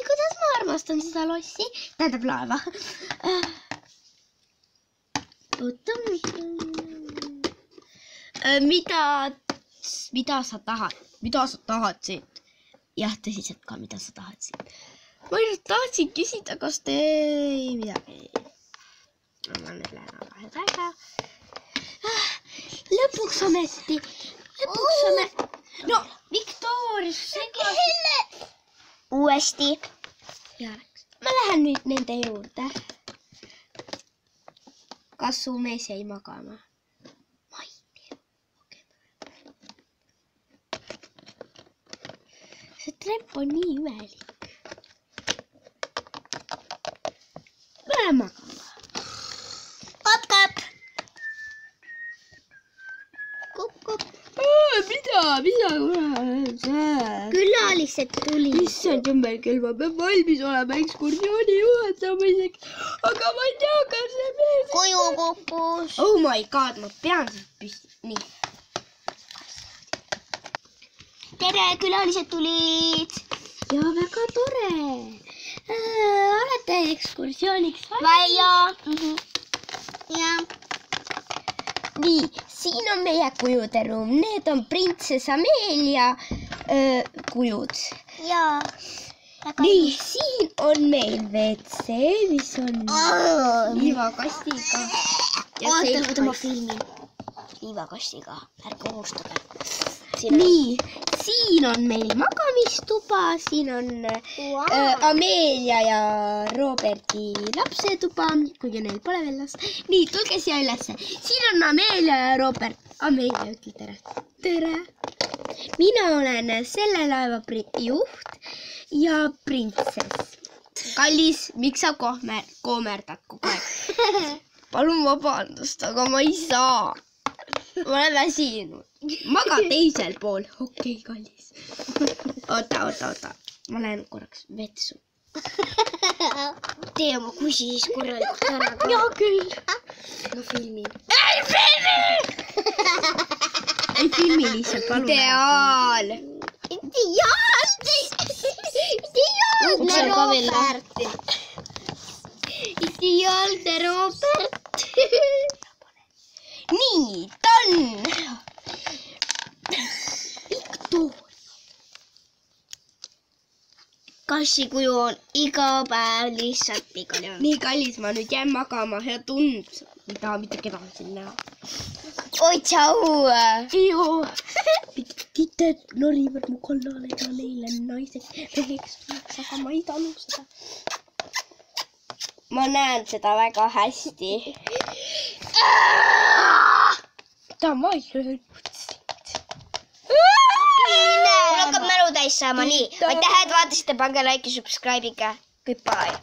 kuidas ma armastan seda lossi. Tähendab laeva. Mida sa tahad? Mida sa tahad siit? Jah, tõsiselt ka, mida sa tahad siit? Ma ainult tahtsin küsida, kas te midagi. Ma nüüd lähen vahe taga. Lõpuks ometi. No, Viktorius, uuesti. Ma lähen nüüd nende juurde. Kas su mees jäi magama? Ma ei tea. See trepp on nii imelik. Ma lähen magama. Kop-kop. Kop-kop. Mida? Külalised tuli. Issand jummel küll, ma pean valmis olema ekskursiooni juhatamiseks. Aga ma ei tea, kas see mees... Koju kukkus. Oh my god, ma pean siit püsti. Nii. Tere, külalised tulid. Ja väga tore. Olete ekskursiooniks vaja? Ja. Nii, siin on meie kujude ruum. Need on printsess Amelia kujud. Jaa. Nii, siin on meil WC, mis on liivakastiga. Oota, ma filmin. Liivakastiga, ärge unustage. Nii, siin on meil magamistuba, siin on Amelia ja Roberti lapsetuba, kuigi neil pole veel last. Nii, tulge siia ülesse. Siin on Amelia ja Robert. Amelia, ütle tere. Tere. Mina olen selle laeva juht ja printsess. Kallis, miks sa koomerdad kogu aeg? Palun vabandust, aga ma ei saa. Ma olen väsinud. Maga teisel pool. Okei, kallis. Oota. Ma lähen korraks vetsu. Tee oma kusi siis korralikult ära. Jaa küll. Ma filmin. Ei filmi lihtsalt, palun. Ideaal. Ideaalne Robert. Nii, Tann. Viktoria. Kassikuju on iga päev lihtsalt igal juhul. Nii, kallis, ma nüüd jään magama. Hea tund. Ei taha mitte kedagi siin näha. Oi, tšau. Joo. Tited norivad mu kallale ja neile naised meheks tuleks, aga ma ei talu seda. Ma näen seda väga hästi. Mida ma ei löönud sind? Mul hakkab mälu täis saama, nii. Aitäh, et vaatasite, pange like ja subscribe'iga. Goodbye.